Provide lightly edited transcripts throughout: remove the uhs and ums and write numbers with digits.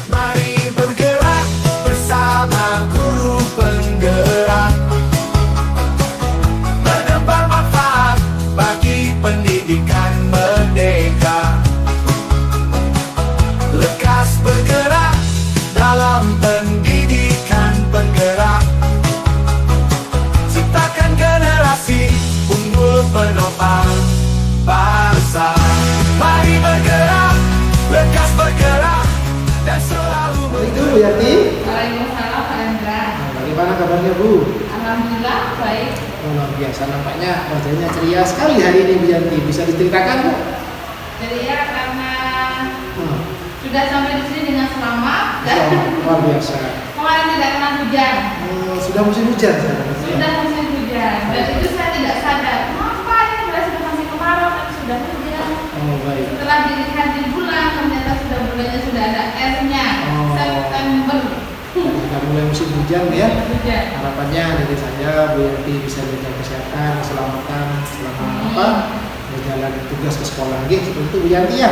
Mari bergerak bersama guru penggerak, menebar manfaat bagi pendidikan merdeka. Lekas bergerak dalam pendidikan penggerak, ciptakan generasi unggul penopang bangsa. Mari bergerak, lekas bergerak, dan selalu Itu Bu Yanti. Waalaikumsalam Pak Hendra. Bagaimana kabarnya Bu? Alhamdulillah baik. Oh, luar biasa, nampaknya wajahnya ceria sekali hari ini Bu Yanti. Bisa diceritakan Bu? Jadi ya karena Hmm. sudah sampai di sini dengan selamat dan Luar biasa. kemarin tidak kena hujan. Sudah musim hujan sekarang. Sudah musim hujan dan itu saya tidak sadar. Kenapa ini sudah masih kemarau tapi sudah hujan. Oh baik. Setelah dilihat di bulan ternyata sudah bulannya sudah ada R-nya. Oh. September. Sudah mulai musim hujan ya. Hujan. Harapannya dari saya Bu Yanti bisa jaga kesehatan, keselamatan selama apa? Berjalan tugas ke sekolah lagi seperti itu Bu Yanti ya.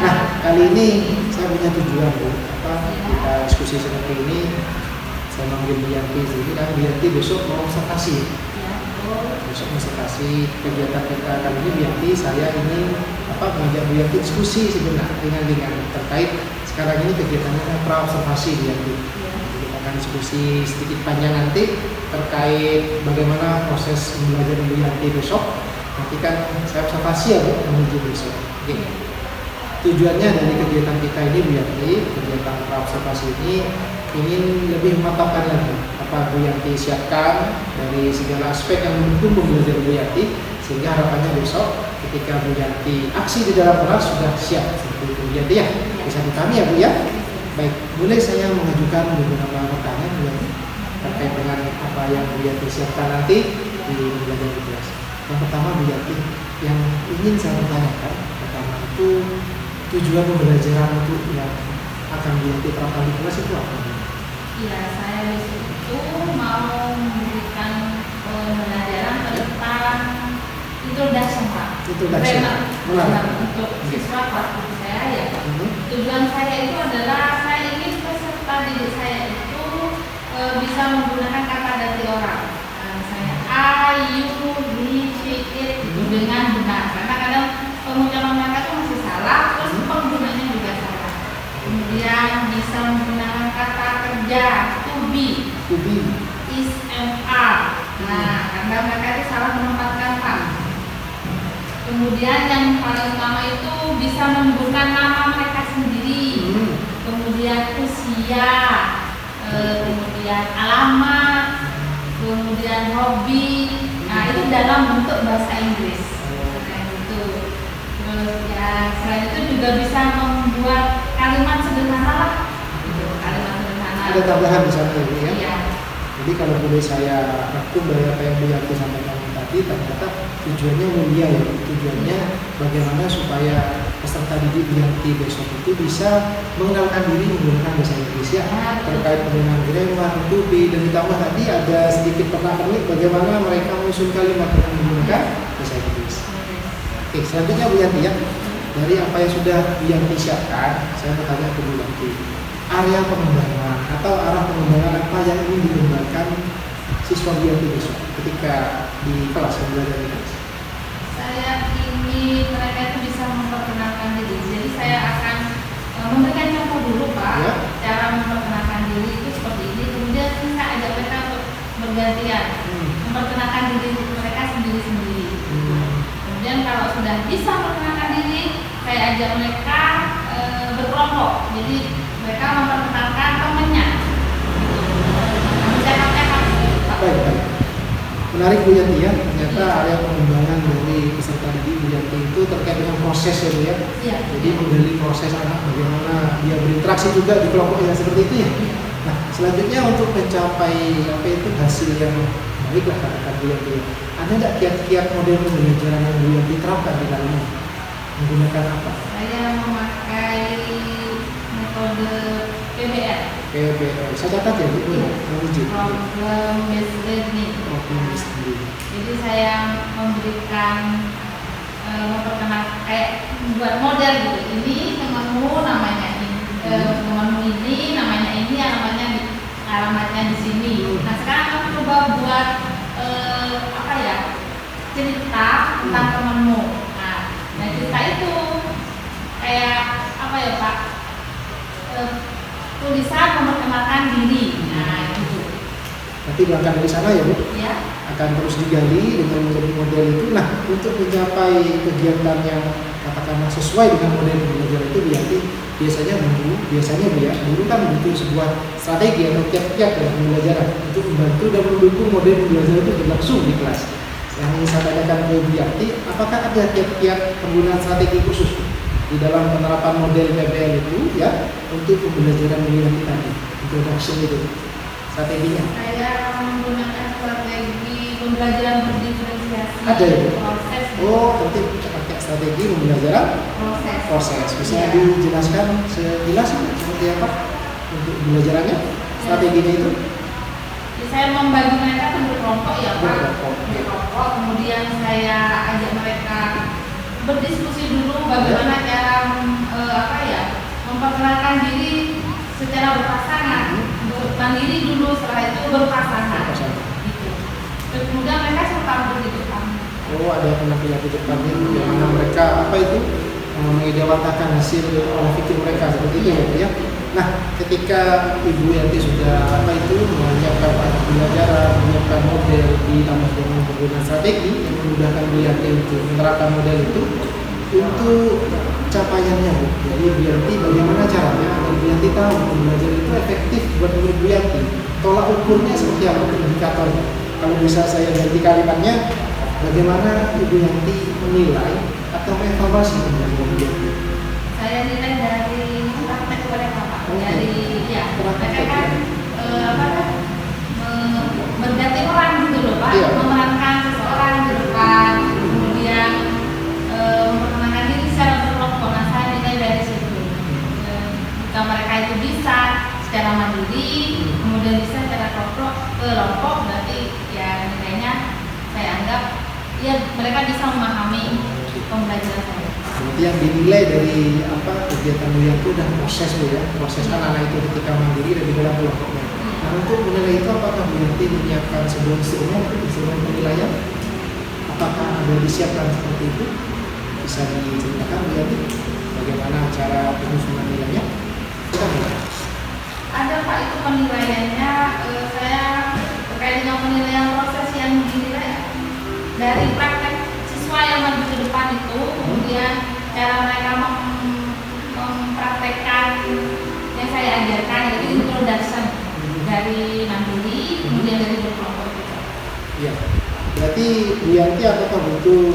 Nah kali ini saya punya tujuan Bu. Kita diskusi seperti ini. Saya manggil Bu Yanti ini kan Bu Yanti besok mau observasi. Ya, Besok observasi kegiatan kita kali ini Bu Yanti, saya ini mengajak Bu Yanti diskusi sebenarnya ringan-ringan terkait sekarang ini kegiatannya pra-observasi Bu Yanti. Kita akan diskusi sedikit panjang nanti terkait bagaimana proses belajar Bu Yanti besok. Nanti kan saya observasi ya Bu menuju besok. Oke. Tujuannya dari kegiatan kita ini Bu Yanti, kegiatan pra-observasi ini ingin lebih memantapkan lagi apa Bu Yanti siapkan dari segala aspek yang mendukung pembelajaran Bu Yanti, sehingga harapannya besok ketika Bu Yanti aksi di dalam kelas sudah siap seperti itu Bu Yanti ya. Bisa dipahami ya Bu ya? Baik, boleh saya mengajukan beberapa pertanyaan Bu Yanti terkait dengan apa yang Bu Yanti siapkan nanti di pembelajaran di kelas. Yang pertama Bu Yanti, yang ingin saya tanyakan pertama itu tujuan pembelajaran untuk yang akan Bu Yanti terapkan di kelas itu apa? Iya, saya besok itu mau memberikan pembelajaran tentang introduction Pak. Introduction. Benar. Untuk siswa kelas saya ya. Tujuan saya itu adalah saya ingin peserta didik saya itu bisa menggunakan kata ganti orang. Misalnya I, you, we, she, it itu dengan benar. Karena kadang pengucapan mereka itu masih salah, terus penggunanya juga salah. Kemudian bisa menggunakan kata kerja to be, is and are. Nah, karena mereka itu salah menempatkan am. Kemudian yang paling utama itu bisa menggunakan nama mereka sendiri. Kemudian usia, kemudian alamat, kemudian hobi. Nah, itu dalam bentuk bahasa Inggris. Nah, itu. Terus ya, selain itu juga bisa membuat kalimat sederhana lah. Kalimat sederhana. Ada tambahan di sana Bu ya. Iya. Jadi kalau boleh saya rangkum dari apa yang Bu Yanti sampaikan tadi, ternyata tujuannya mulia ya. Tujuannya bagaimana supaya peserta didik Bu Yanti besok itu bisa mengenalkan diri menggunakan bahasa Inggris ya. Terkait penggunaan grammar, to be, dan ditambah tadi ada sedikit pernak-pernik bagaimana mereka menyusun kalimat dengan menggunakan bahasa Inggris. Oke, selanjutnya Bu Yanti ya. Dari apa yang sudah Bu Yanti siapkan, saya bertanya ke Bu Yanti. Area pengembangan atau arah pengembangan apa yang ingin dikembangkan siswa Bu Yanti besok ketika di kelas belajar di kelas? Saya ingin mereka itu bisa memperkenalkan diri. Jadi saya akan memberikan contoh dulu Pak, Ya. cara memperkenalkan diri itu seperti ini. Kemudian saya ajak mereka untuk bergantian memperkenalkan diri mereka sendiri-sendiri. Kemudian kalau sudah bisa memperkenalkan diri, saya ajak mereka berkelompok. Jadi mereka memperkenalkan temannya. Cakap-cakap. Baik. Menarik Bu Yanti ya, ternyata area pengembangan dari peserta didik Bu Yanti itu terkait dengan proses ya Bu ya. Iya. Jadi menggali proses anak bagaimana dia berinteraksi juga di kelompok yang seperti itu ya. Nah selanjutnya untuk mencapai apa itu hasil yang baik lah katakan Bu Yanti. Ada nggak kiat-kiat model pembelajaran yang Bu Yanti terapkan di dalamnya? Menggunakan apa? Saya memakai metode PBL. PBL. Saya catat ya Bu. Problem based learning. Jadi saya memberikan memperkenalkan kayak membuat model gitu. Ini temanmu namanya ini, temanmu ini ya Pak, tulisan memperkenalkan diri. Nah itu. Nanti berangkat dari sana ya Bu, Ya. akan terus digali dengan model-model itu. Nah, untuk mencapai kegiatan yang katakanlah sesuai dengan model pembelajaran itu biasanya Bu ya, guru kan butuh sebuah strategi atau kiat-kiat dalam pembelajaran untuk membantu dan mendukung model pembelajaran itu berlangsung di kelas. Yang ingin saya tanyakan ke Bu Yanti, apakah ada kiat-kiat penggunaan strategi khusus di dalam penerapan model PBL itu ya untuk pembelajaran Bu Yanti tadi, introduction itu, strateginya? Saya menggunakan strategi pembelajaran berdiferensiasi. Ada ya Bu? Proses. Oh, nanti pakai strategi pembelajaran proses. Bisa Ya. dijelaskan sejelas seperti apa untuk pembelajarannya, strateginya itu? Ya, saya membagi mereka ke berkelompok ya Pak. Berkelompok. Berkelompok. Kemudian saya ajak mereka berdiskusi dulu bagaimana cara memperkenalkan diri secara berpasangan. Mandiri dulu, setelah itu berpasangan. Gitu. Terus kemudian mereka serta di depan. Oh, ada penampilan di depannya yang mana mereka apa itu mengidewantakan hasil olah pikir mereka seperti itu ya Bu ya. Nah, ketika Ibu Yanti sudah menyiapkan pembelajaran, menyiapkan model ditambah dengan penggunaan strategi yang memudahkan Bu Yanti untuk menerapkan model itu untuk capaiannya Bu. Jadi Bu Yanti bagaimana caranya agar Bu Yanti tahu pembelajaran itu efektif buat menurut Bu Yanti. Tolak ukurnya seperti apa, indikatornya? Kalau bisa saya ganti kalimatnya, bagaimana Ibu Yanti menilai atau mengevaluasi pembelajaran Bu Yanti? Saya nilai dari praktek mereka Pak. Oke. Jadi ya Praktek, mereka kan berganti orang gitu loh Pak. Iya. Memerankan seseorang di depan, kemudian memperkenalkan diri secara berkelompok. Nah saya nilai dari situ. Jika mereka itu bisa secara mandiri, kemudian bisa secara kelompok, berarti ya nilainya saya anggap ya mereka bisa memahami pembelajaran saya. Berarti yang dinilai dari kegiatan Bu Yanti dan proses Bu ya, proses anak-anak itu ketika mandiri dan di dalam kelompoknya. Nah, untuk menilai itu apakah Bu Yanti menyiapkan sebuah instrumen penilaian? Apakah ada disiapkan seperti itu? Bisa diceritakan Bu Yanti bagaimana cara penyusunan nilainya? Ada Pak, itu penilaiannya. Saya terkait dengan penilaian proses yang dinilai dari praktek siswa yang maju ke depan itu, kemudian cara mereka mempraktekkan yang saya ajarkan, jadi introduction dari mandiri, kemudian dari berkelompok juga. Iya. Berarti Bu Yanti apakah butuh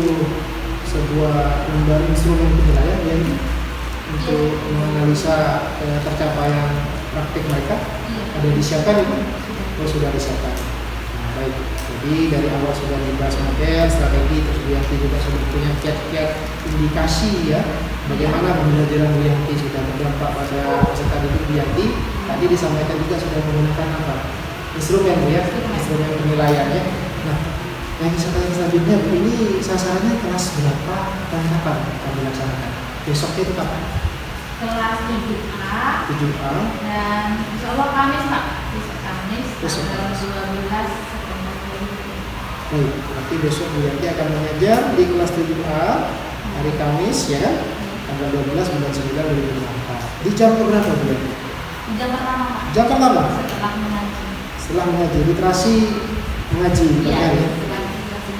sebuah lembar instrumen penilaian Bu Yanti untuk menganalisa tercapaian praktik mereka? Iya. Ada disiapkan itu? Oh, sudah disiapkan. Nah, baik. Jadi dari awal sudah dibahas model, strategi, terus Bu Yanti juga sudah punya kiat-kiat indikasi ya bagaimana pembelajaran Bu Yanti sudah berdampak pada peserta didik Bu Yanti. Tadi disampaikan juga sudah menggunakan instrumen Bu ya, instrumen penilaiannya. Nah, yang bisa tanya selanjutnya Bu, ini sasarannya kelas berapa dan kapan akan dilaksanakan? Besoknya itu kapan? Kelas 7A 7A. dan insya Allah Kamis Pak, besok Kamis Besok tanggal Kamis. 12 September 2020. Baik, berarti besok Bu Yanti akan mengajar di kelas 7A hari Kamis ya kan? Tanggal 12 bulan 9 2024. Di jam berapa Bu Yanti? Jam pertama Pak, Jam pertama setelah mengaji. setelah mengaji, literasi mengaji Iya, ya. setelah mengaji.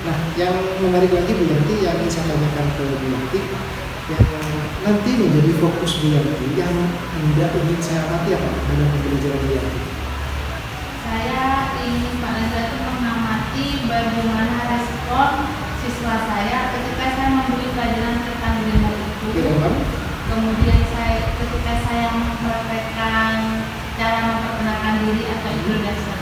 Nah, yang menarik lagi Bu Yanti yang ingin saya tanyakan ke Bu Yanti, yang nanti menjadi fokus Bu Yanti yang Anda ingin saya amati apa dalam pembelajaran Bu Yanti? Saya ingin Pak Nazar itu mengamati bagaimana respon siswa saya ketika saya memberi pelajaran tentang grammar itu. Grammar? Kemudian ketika saya mempraktekkan cara memperkenalkan diri atau introduction.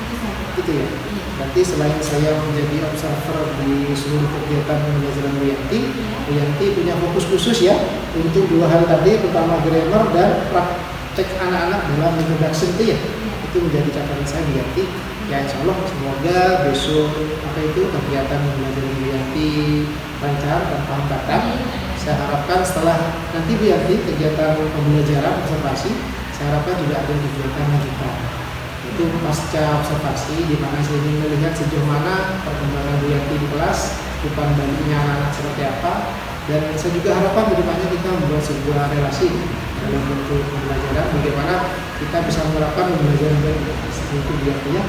Itu saja. Gitu ya. Iya. Berarti selain saya menjadi observer di seluruh kegiatan pembelajaran Bu Yanti, Bu Yanti punya fokus khusus ya untuk dua hal tadi, pertama grammar dan praktek anak-anak dalam introduction itu ya. Itu menjadi catatan saya Bu Yanti. Ya insya Allah semoga besok kegiatan pembelajaran Bu Yanti lancar tanpa hambatan. Saya harapkan setelah nanti Bu Yanti kegiatan pembelajaran observasi, saya harapkan juga ada kegiatan lanjutan. Itu pasca observasi di mana saya ingin melihat sejauh mana perkembangan Bu Yanti di kelas, bukan bandingnya anak-anak seperti apa, dan saya juga harapkan kedepannya kita membuat sebuah relasi dalam bentuk pembelajaran, bagaimana kita bisa menerapkan pembelajaran untuk Wiyanti ya.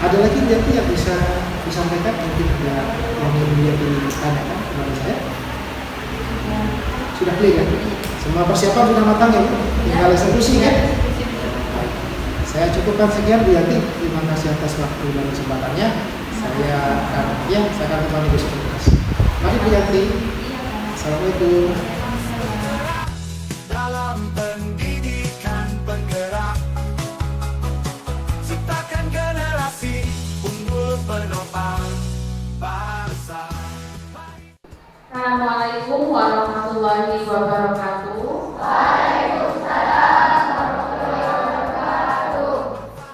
Ada lagi Wiyanti yang bisa disampaikan, mungkin ada yang ingin Wiyanti tanyakan kepada saya? Sudah clear ya? Semua persiapan sudah matang ya Bu? Tinggal eksekusi kan? Saya cukupkan sekian Bu Yanti. Terima kasih atas waktu dan kesempatannya. Saya akan kembali besok. Mari Bu Yanti. Assalamualaikum. Dalam pendidikan penggerak, ciptakan generasi unggul penopang bangsa. Assalamualaikum warahmatullahi wabarakatuh.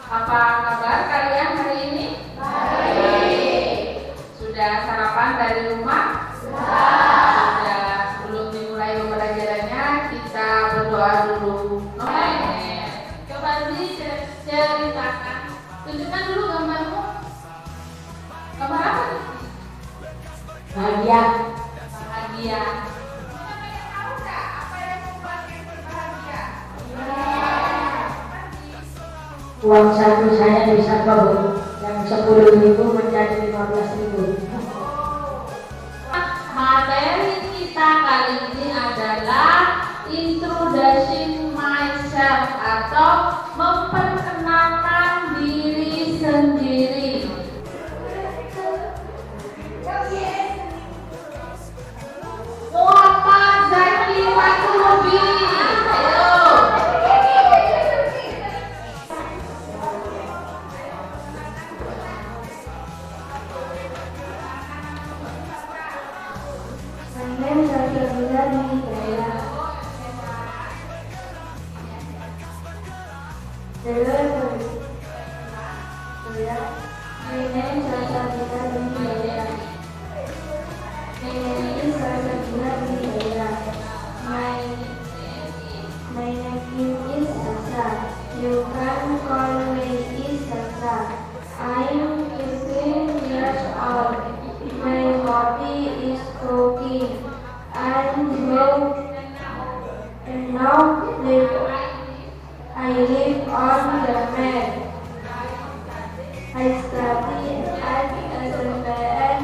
Apa kabar kalian hari ini? Baik. Sudah sarapan dari rumah? Sudah. Sebelum dimulai pembelajarannya kita berdoa dulu. Coba diceritakan. Tunjukkan dulu gambarmu. Gambar apa? Bahagia. Bahagia. Tahu nggak apa yang membuat kita bahagia? Uang saku saya bisa kabur, yang 10.000 menjadi 15.000. Materi kita kali ini adalah introducing myself atau memperkenalkan diri sendiri. Muhammad Zaki Watulubi. Ayo. My name is Sasa. You can call me Sasa. I'm 15 years old. My hobby is cooking. And now I live on the mat. I study at SMPN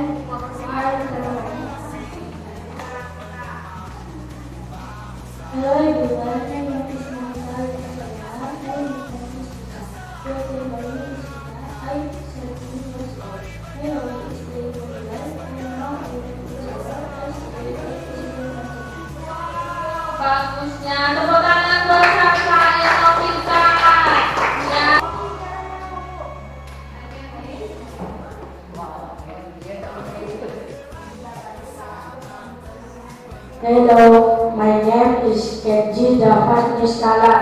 Hello everyone, my name is Nanda Wisaya. I'm 17 years old. My hobby is playing volleyball, and now I live in Bagusnya, tepuk tangan buat Sasa yang mau pintar. Ya. Hello, my name is Kenji Dafan Nistala.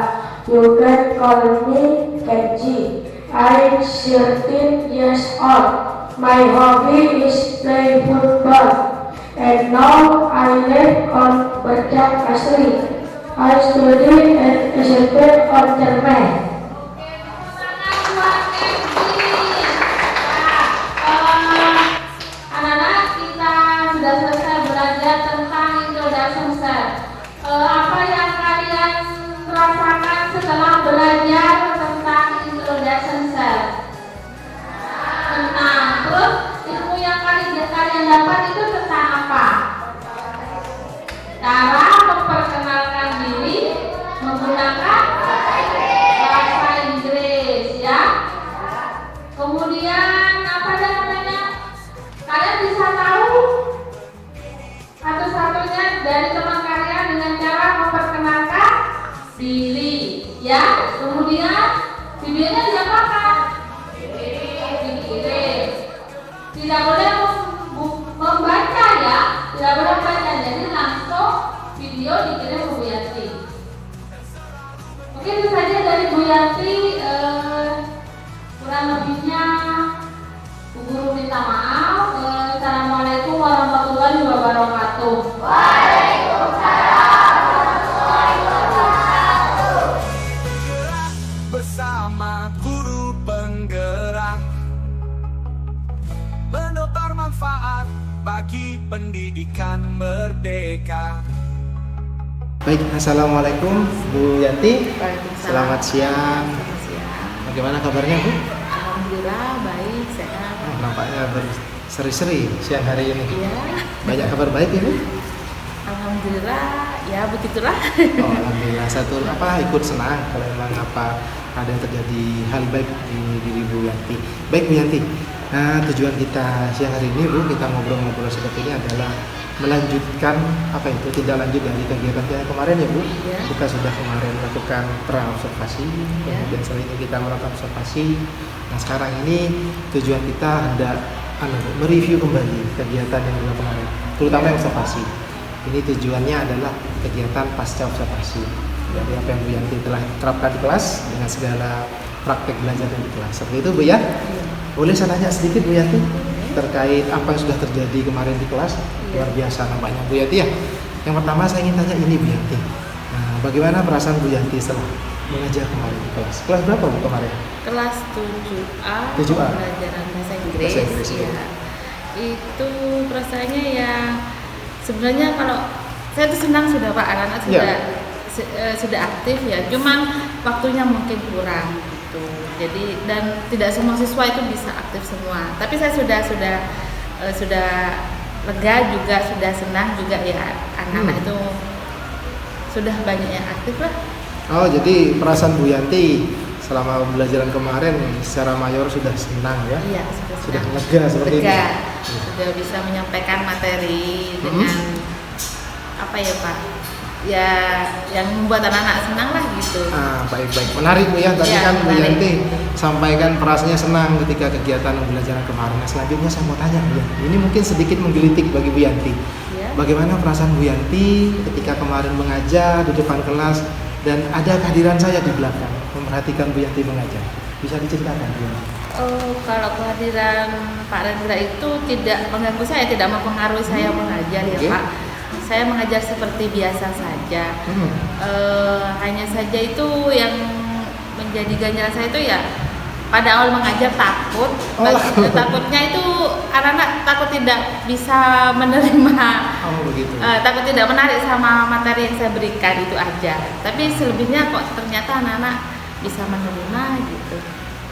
You can call me Kenji. I'm 13 years old. My hobby is play football. And now I live on Berjang Asri. I study at SMP on Cermai. Anak-anak kita sudah selesai belajar tentang introduction self. Apa yang kalian rasakan setelah belajar tentang introduction self? Tenang. Terus ilmu yang kalian dapat itu tentang apa? Cara memperkenalkan diri menggunakan bahasa Inggris, ya. Kemudian apa namanya? Kalian bisa tahu satu-satunya dari teman kalian dengan cara memperkenalkan diri, ya. Kemudian videonya diapakan? Dikirim. Tidak boleh membaca, ya. Tidak boleh membaca, jadi langsung video dikirim ke Bu Yanti. Oke, itu saja dari Bu Yanti. Kurang lebihnya Bu Guru minta maaf. Assalamualaikum warahmatullahi wabarakatuh. Bersama guru penggerak, menukar manfaat bagi pendidikan merdeka. Baik, assalamualaikum Bu Yanti. Waalaikumsalam. Selamat siang. Selamat siang. Bagaimana kabarnya Bu? Alhamdulillah baik, sehat. Nampaknya berseri-seri siang hari ini. Iya. Banyak kabar baik ini? Alhamdulillah, ya begitulah. Oh, alhamdulillah. Ikut senang kalau memang ada yang terjadi hal baik di diri Bu Yanti. Baik Bu Yanti. Nah, tujuan kita siang hari ini Bu, kita ngobrol-ngobrol seperti ini adalah melanjutkan tindak lanjut dari kegiatan kita kemarin ya Bu. Ya. Kita sudah kemarin melakukan pra-observasi, Ya. kemudian setelah itu kita melakukan observasi. Nah, sekarang ini tujuan kita hendak mereview kembali kegiatan yang dilakukan kemarin, terutama yang observasi. Ini tujuannya adalah kegiatan pasca observasi. Jadi apa yang Bu Yanti telah terapkan di kelas dengan segala praktek belajar di kelas. Seperti itu Bu ya. Boleh saya tanya sedikit Bu Yanti terkait apa yang sudah terjadi kemarin di kelas? Luar biasa nampaknya Bu Yanti ya. Yang pertama saya ingin tanya ini Bu Yanti. Nah, bagaimana perasaan Bu Yanti setelah mengajar kemarin di kelas? Kelas berapa Bu kemarin? Kelas 7A, 7A. pembelajaran bahasa Inggris. Bahasa Inggris, Iya. ya. Itu perasaannya ya sebenarnya kalau saya tuh senang sudah Pak, anak-anak sudah aktif ya. Cuman waktunya mungkin kurang gitu. Jadi dan tidak semua siswa itu bisa aktif semua. Tapi saya sudah lega juga, sudah senang juga ya anak-anak itu sudah banyak yang aktif lah. Oh, jadi perasaan Bu Yanti selama pembelajaran kemarin secara mayor sudah senang ya? Iya, Sudah senang. lega seperti Lega. ini. Sudah bisa menyampaikan materi dengan apa ya Pak? Ya yang membuat anak-anak senang lah gitu. Baik-baik. Menarik Bu ya, tadi Iya, kan Bu menarik. Yanti sampaikan perasaannya senang ketika kegiatan pembelajaran kemarin. Nah, selanjutnya saya mau tanya Bu Yanti, ini mungkin sedikit menggelitik bagi Bu Yanti. Ya. Bagaimana perasaan Bu Yanti ketika kemarin mengajar di depan kelas dan ada kehadiran saya di belakang memperhatikan Bu Yanti mengajar? Bisa diceritakan Bu Yanti? Oh, kalau kehadiran Pak Rendra itu tidak mengganggu saya, tidak mempengaruhi saya mengajar ya Oke. Pak. Saya mengajar seperti biasa saja. Hanya saja itu yang menjadi ganjalan saya itu ya pada awal mengajar takut. Takutnya itu anak-anak takut tidak bisa menerima, Begitu. takut tidak menarik sama materi yang saya berikan, itu aja. Tapi selebihnya kok ternyata anak-anak bisa menerima gitu.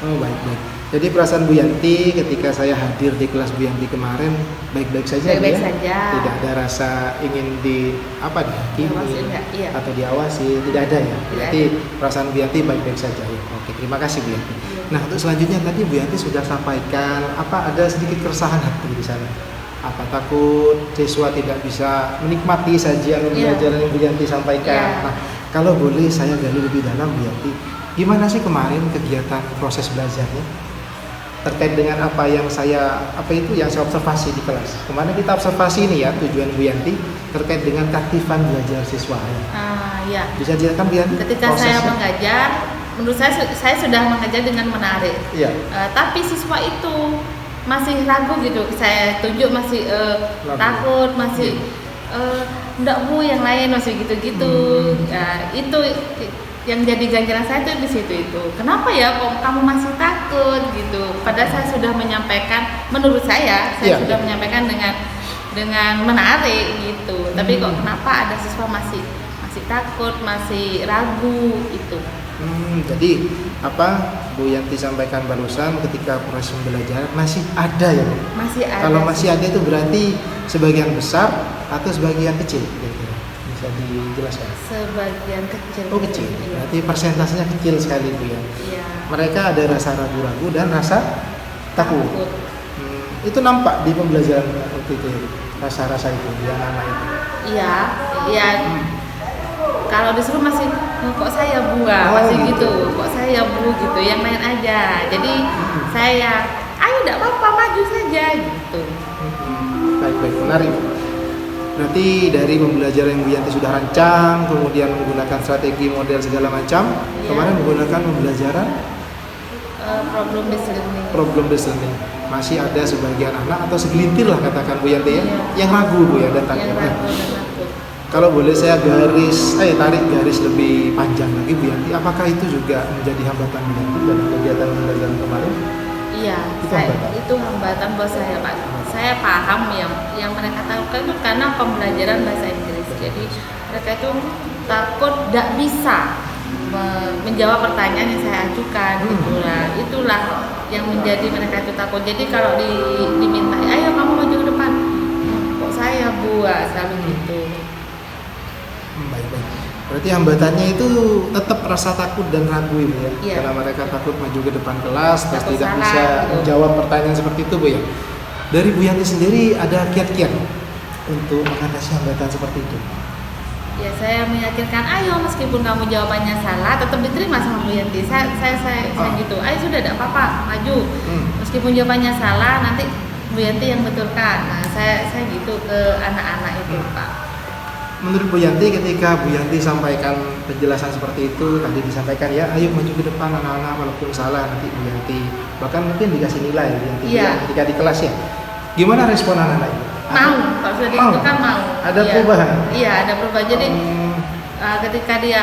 Oh, baik-baik. Jadi perasaan Bu Yanti ketika saya hadir di kelas Bu Yanti kemarin baik-baik saja, Baik-baik Bu ya? saja. Tidak ada rasa ingin dihakimi Diawasi enggak? Iya. atau diawasi, tidak ada ya. Tidak Berarti perasaan Bu Yanti baik-baik saja ya. Oke, terima kasih Bu Yanti. Iya. Nah, untuk selanjutnya tadi Bu Yanti sudah sampaikan ada sedikit keresahan hati di sana. Takut siswa tidak bisa menikmati sajian pembelajaran yang Bu Yanti sampaikan. Iya. Nah, kalau boleh saya gali lebih dalam Bu Yanti, gimana sih kemarin kegiatan proses belajarnya? Terkait dengan apa yang saya observasi di kelas. Kemarin kita observasi ini ya, tujuan Bu Yanti terkait dengan keaktifan belajar siswa. Ya. Bisa dijelaskan Bu Yanti? Ketika saya mengajar, menurut saya sudah mengajar dengan menarik. Iya. Tapi siswa itu masih ragu gitu. Saya tunjuk masih Ragu. takut, masih enggak Bu, yang lain masih gitu-gitu. Itu yang jadi ganjaran saya tuh di situ itu. Kenapa ya kok kamu masih takut gitu? Padahal saya sudah menyampaikan, menurut saya Iya. sudah menyampaikan dengan menarik gitu. Tapi kok kenapa ada siswa masih takut, masih ragu itu? Jadi Bu Yanti sampaikan barusan ketika proses pembelajaran masih ada ya Bu? Masih ada. Kalau masih ada itu berarti sebagian besar atau sebagian kecil? Kira-kira? Bisa dijelaskan? Sebagian kecil. Oh, kecil. Iya. Berarti persentasenya kecil sekali Bu ya. Iya. Mereka ada rasa ragu-ragu dan rasa takut. Takut. Itu nampak di pembelajaran waktu itu, rasa-rasa itu di anak-anak itu. Iya. Kalau disuruh masih kok saya Bu, masih gitu. Kok saya Bu gitu. Yang lain aja. Jadi saya ayo enggak apa-apa, maju saja gitu. Baik-baik, menarik. Berarti dari pembelajaran yang Bu Yanti sudah rancang, kemudian menggunakan strategi model segala macam, kemarin menggunakan pembelajaran problem based learning. Masih ada sebagian anak atau segelintir lah katakan Bu Yanti ya, yang ragu Bu ya datangnya. Yang ragu dan takut. Kalau boleh saya tarik garis lebih panjang lagi Bu Yanti, apakah itu juga menjadi hambatan Bu Yanti dalam kegiatan pembelajaran kemarin? Iya, itu hambatan buat saya Pak. Saya paham yang mereka tahukan itu karena pembelajaran bahasa Inggris. Jadi mereka itu takut tidak bisa menjawab pertanyaan yang saya ajukan itulah yang menjadi mereka itu takut. Jadi kalau diminta ayo kamu maju ke depan, kok saya buat selalu gitu. Baik. Berarti hambatannya itu tetap rasa takut dan ragu ini ya. Iya. Karena mereka takut maju ke depan kelas terus Takut tidak salah, bisa gitu. menjawab pertanyaan seperti itu Bu ya. Dari Bu Yanti sendiri ada kiat-kiat untuk mengatasi hambatan seperti itu? Ya saya meyakinkan, ayo meskipun kamu jawabannya salah, tetap diterima sama Bu Yanti. Saya gitu, ayo sudah tidak apa-apa, maju. Meskipun jawabannya salah, nanti Bu Yanti yang betulkan. Nah saya gitu ke anak-anak itu Pak. Menurut Bu Yanti, ketika Bu Yanti sampaikan penjelasan seperti itu, tadi disampaikan ya, ayo maju ke depan anak-anak walaupun salah nanti Bu Yanti. Bahkan mungkin dikasih nilai Bu Yanti ketika di kelas ya. Gimana respon anak-anak itu? Mau, kalau sudah ditentukan mau. Ada perubahan? Iya, ada perubahan. Jadi ketika dia,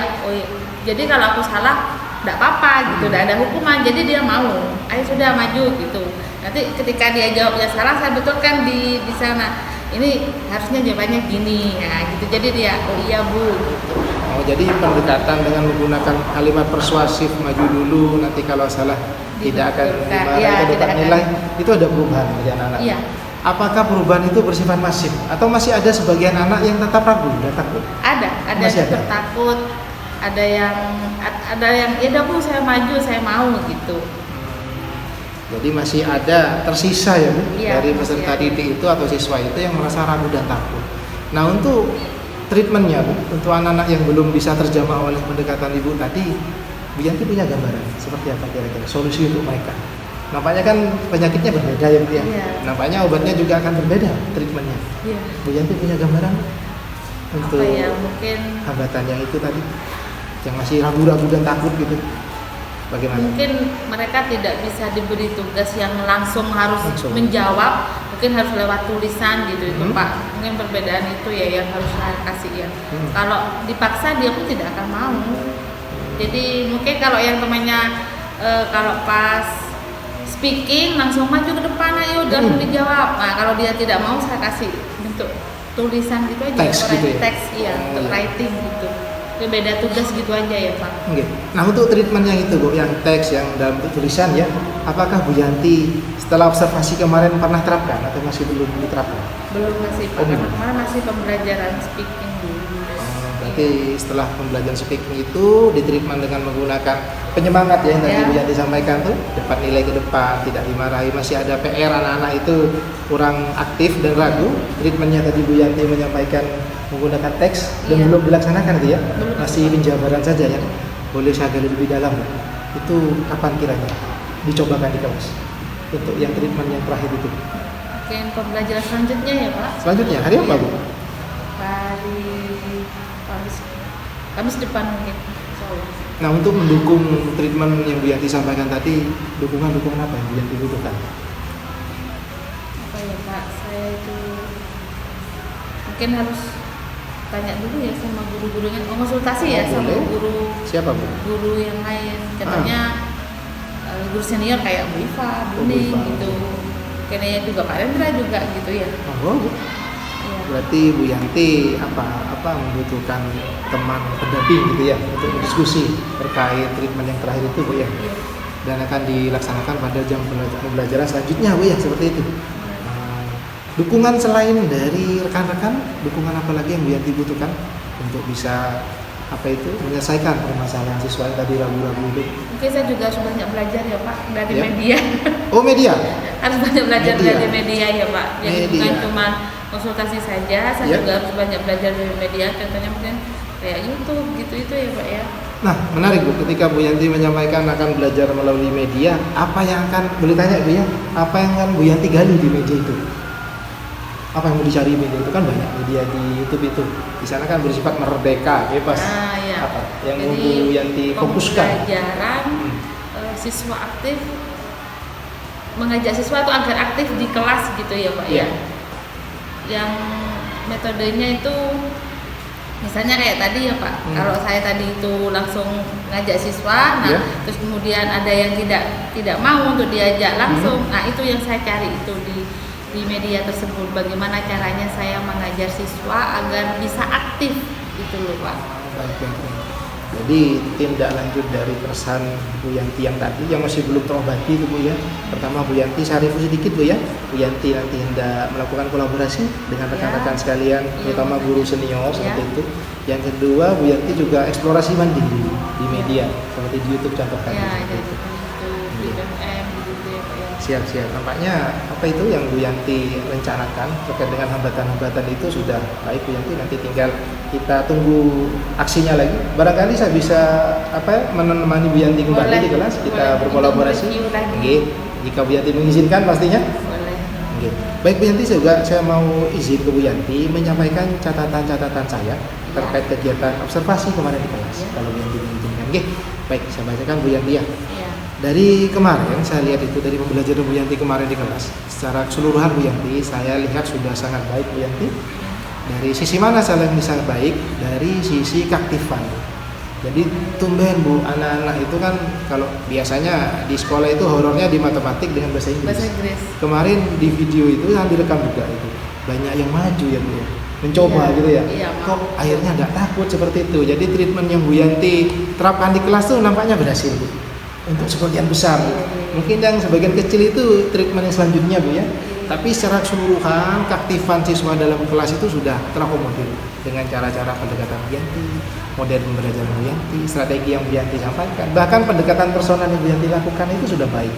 jadi kalau aku salah, tidak apa-apa gitu, tidak ada hukuman. Jadi dia mau, ayo sudah maju gitu. Nanti ketika dia jawabnya salah, saya betulkan di sana. Ini harusnya jawabannya gini, ya gitu. Jadi dia, oh iya Bu. Gitu. Oh, jadi pendekatan dengan menggunakan kalimat persuasif, maju dulu, nanti kalau salah tidak akan dimarahi atau dapat nilai, itu ada perubahan dari anak-anak. Iya. Apakah perubahan itu bersifat masif atau masih ada sebagian anak yang tetap ragu dan takut? Ada Masih yang tetap takut, ada yang ya udah Bu saya maju, saya mau gitu. Jadi masih ada tersisa ya Bu, Iya, dari peserta didik itu atau siswa itu yang merasa ragu dan takut. Nah untuk treatmentnya Bu, untuk anak-anak yang belum bisa terjamah oleh pendekatan Ibu tadi, Bu Yanti punya gambaran seperti apa kira-kira solusi untuk mereka? Nampaknya kan penyakitnya berbeda ya Bu ya. Iya. Nampaknya obatnya juga akan berbeda treatmentnya. Iya. Bu Yanti punya gambaran untuk Apa ya mungkin hambatan yang itu tadi, yang masih ragu-ragu dan takut gitu? Bagaimana? mungkin mereka tidak bisa diberi tugas yang langsung harus menjawab, mungkin harus lewat tulisan gitu itu Pak. Mungkin perbedaan itu ya yang harus saya kasih ya. Kalau dipaksa dia pun tidak akan mau. Jadi mungkin kalau yang temannya kalau pas speaking langsung maju ke depan, ayo dan dijawab. Nah kalau dia tidak mau saya kasih bentuk tulisan gitu aja, Teks gitu ya? teks ya, untuk writing gitu. Itu beda tugas gitu aja ya Pak. Oke. Nah untuk treatment yang itu Bu, yang teks yang dalam bentuk tulisan ya, apakah Bu Yanti setelah observasi kemarin pernah terapkan atau masih belum diterapkan? Belum masih Pak, belum. karena kemarin masih pembelajaran speaking dulu. Berarti setelah pembelajaran speaking itu ditreatment dengan menggunakan penyemangat ya yang tadi Bu Yanti sampaikan tuh, dapat nilai ke depan, tidak dimarahi, masih ada PR anak-anak itu kurang aktif dan ragu. Treatmentnya tadi Bu Yanti menyampaikan menggunakan teks dan belum dilaksanakan itu ya, masih penjabaran saja ya. Boleh saya gali lebih dalam, itu kapan kiranya dicobakan di kelas untuk yang treatment yang terakhir itu? Mungkin pembelajaran selanjutnya ya Pak. Selanjutnya hari apa Bu? Hari Kamis depan mungkin. Nah untuk mendukung treatment yang Bu Yanti sampaikan tadi, dukungan-dukungan apa yang Bu Yanti butuhkan? Apa ya Pak, saya itu mungkin harus tanya dulu ya sama guru-gurunya, konsultasi ya sama boleh. guru. Siapa Bu? Guru yang lain, contohnya guru senior kayak Bu Iva, Bu Ning Iva. gitu. Kayaknya juga Pak Rendra juga gitu ya. Oh, Bu. Iya. Berarti Bu Yanti apa membutuhkan teman pendamping gitu ya untuk berdiskusi terkait treatment yang terakhir itu Bu ya. Iya. Dan akan dilaksanakan pada jam pembelajaran selanjutnya Bu ya, seperti itu. Dukungan selain dari rekan-rekan, dukungan apa lagi yang Bu Yanti butuhkan untuk bisa menyelesaikan permasalahan siswa yang tadi ragu-ragu itu? Mungkin saya juga harus banyak belajar ya Pak dari Ya. media. Oh media? Harus banyak belajar Media. dari media ya Pak. Jadi Media. bukan cuma konsultasi saja, saya Ya. juga harus banyak belajar dari media. Contohnya mungkin kayak YouTube gitu itu ya Pak ya. Nah, menarik Bu, ketika Bu Yanti menyampaikan akan belajar melalui media, apa yang akan, boleh tanya Bu ya, apa yang akan Bu Yanti gali di media itu? Apa yang mau dicari media itu? Kan banyak media di YouTube itu. Di sana kan bersifat merdeka, bebas. Nah, ya. Apa yang Jadi, mau Bu Yanti fokuskan? pembelajaran siswa aktif, mengajak siswa itu agar aktif di kelas gitu ya Pak Iya. ya. Yang metodenya itu misalnya kayak tadi ya Pak, kalau saya tadi itu langsung ngajak siswa, nah Iya. terus kemudian ada yang tidak mau untuk diajak langsung, nah itu yang saya cari itu di media tersebut, bagaimana caranya saya mengajar siswa agar bisa aktif gitu loh Pak. baik. Jadi tindak lanjut dari keresahan Bu Yanti yang tadi yang masih belum terobati itu Bu ya. Pertama Bu Yanti, saya review sedikit Bu ya. Bu Yanti nanti hendak melakukan kolaborasi dengan rekan-rekan sekalian, terutama guru senior seperti itu. Yang kedua Bu Yanti juga eksplorasi mandiri di media seperti di YouTube contoh tadi. Siap. Nampaknya apa itu yang Bu Yanti rencanakan terkait dengan hambatan-hambatan itu sudah baik Bu Yanti. Nanti tinggal kita tunggu aksinya lagi. Barangkali saya bisa menemani Bu Yanti kembali di kelas, kita berkolaborasi. Oke, jika Bu Yanti mengizinkan pastinya. Boleh. Oke. Baik Bu Yanti, juga saya mau izin ke Bu Yanti menyampaikan catatan-catatan saya terkait kegiatan observasi kemarin di kelas. Kalau Bu Yanti mengizinkan. Oke. Baik, saya bacakan Bu Yanti ya. Dari kemarin saya lihat itu dari pembelajaran Bu Yanti kemarin di kelas, secara keseluruhan Bu Yanti saya lihat sudah sangat baik Bu Yanti. Dari sisi mana saya lihat bisa baik? Dari sisi keaktifan. Jadi tumben Bu, anak-anak itu kan kalau biasanya di sekolah itu horornya di matematik dengan bahasa Inggris. Kemarin di video itu yang direkam juga itu banyak yang maju ya Bu ya, mencoba gitu ya. Kok akhirnya nggak takut seperti itu. Jadi treatment yang Bu Yanti terapkan di kelas tuh nampaknya berhasil Bu. Untuk sebagian besar, mungkin yang sebagian kecil itu treatment yang selanjutnya Bu ya. Tapi secara keseluruhan keaktifan siswa dalam kelas itu sudah terakomodir dengan cara-cara pendekatan Bu Yanti, model pembelajaran Bu Yanti, strategi yang Bu Yanti sampaikan, bahkan pendekatan personal yang Bu Yanti lakukan itu sudah baik.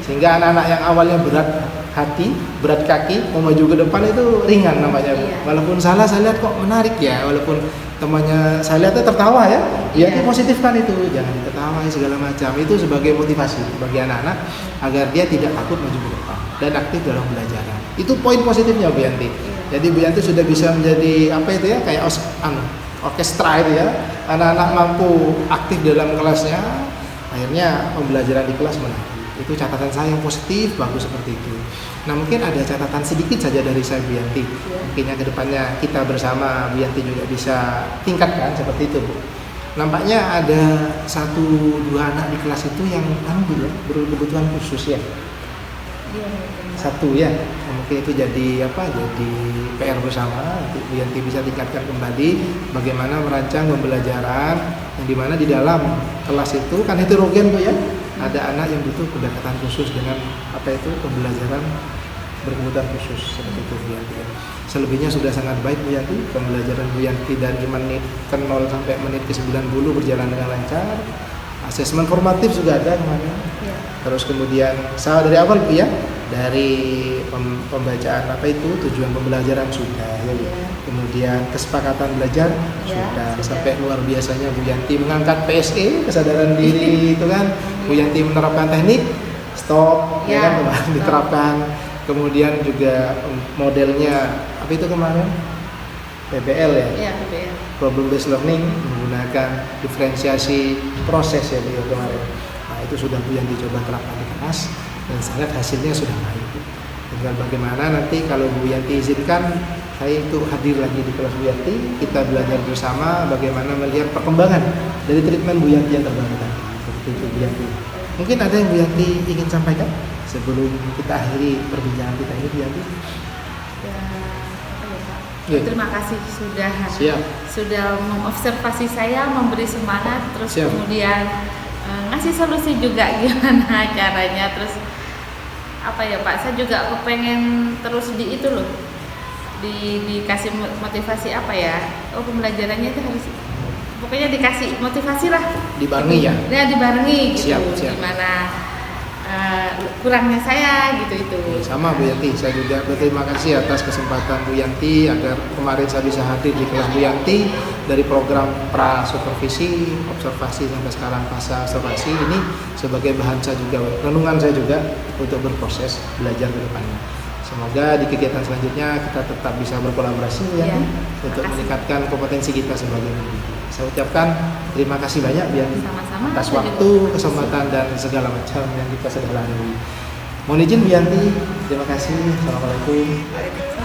Sehingga anak-anak yang awalnya berat hati, berat kaki, mau maju ke depan itu ringan namanya Bu. Walaupun salah saya lihat kok menarik ya, walaupun temannya saya lihatnya tertawa ya, Yanti positifkan itu, jangan ditertawai segala macam. Itu sebagai motivasi bagi anak-anak agar dia tidak takut maju ke depan dan aktif dalam belajaran. Itu poin positifnya Bu Yanti. Jadi Bu Yanti sudah bisa menjadi apa itu ya, kayak orkestra itu ya. Anak-anak mampu aktif dalam kelasnya, akhirnya pembelajaran di kelas menarik. Itu catatan saya yang positif, bagus seperti itu. Nah mungkin ada catatan sedikit saja dari saya Bu Yanti. Mungkin ke depannya kita bersama Bu Yanti juga bisa tingkatkan seperti itu Bu. Nampaknya ada 1-2 anak di kelas itu yang berkebutuhan khusus ya. Satu ya, mungkin itu jadi jadi PR bersama. Nanti Bu Yanti bisa tingkatkan kembali bagaimana merancang pembelajaran yang dimana di dalam kelas itu kan heterogen Bu ya. Ada anak yang butuh pendekatan khusus dengan pembelajaran berkebutuhan khusus seperti itu Bu Yanti. Selebihnya sudah sangat baik Bu Yanti. Pembelajaran Bu Yanti dari menit ke 0 sampai menit ke 90 berjalan dengan lancar. Asesmen formatif juga ada kemarin. Terus kemudian saya dari awal Bu ya, dari pembacaan tujuan pembelajaran sudah ya Bu. Kemudian kesepakatan belajar sudah, sampai luar biasanya Bu Yanti mengangkat PSE, kesadaran diri itu kan. Bu Yanti menerapkan teknik stop ya kan diterapkan. Kemudian juga modelnya kemarin PBL ya, PBL, problem based learning, menggunakan diferensiasi proses ya Bu kemarin. Nah itu sudah Bu Yanti coba terapkan di kelas dan sangat hasilnya sudah baik. Tinggal bagaimana nanti kalau Bu Yanti izinkan saya itu hadir lagi di kelas Bu Yanti, kita belajar bersama bagaimana melihat perkembangan dari treatment Bu Yanti yang terbaru tadi. Seperti itu Bu Yanti. Mungkin ada yang Bu Yanti ingin sampaikan sebelum kita akhiri perbincangan kita ini Bu Yanti? Terima kasih sudah mengobservasi saya, memberi semangat, terus kemudian ngasih solusi juga gimana caranya. Terus Pak, saya juga kepengen terus dikasih motivasi pembelajarannya itu harus pokoknya dikasih motivasi lah, dibarengi ya dibarengi gitu. Siap. Gimana kurangnya saya gitu itu. Sama Bu Yanti, saya juga berterima kasih atas kesempatan Bu Yanti agar kemarin saya bisa hadir di kelas Bu Yanti dari program pra supervisi, observasi sampai sekarang pasca observasi ini sebagai bahan saya juga, renungan saya juga untuk berproses belajar ke depannya. Semoga di kegiatan selanjutnya kita tetap bisa berkolaborasi Bu Yanti untuk meningkatkan kompetensi kita sebagai pendidik. Saya ucapkan terima kasih banyak Bu Yanti atas waktu, kesempatan dan segala macam yang kita sudah lalui. Mohon izin Bu Yanti, terima kasih. Assalamualaikum.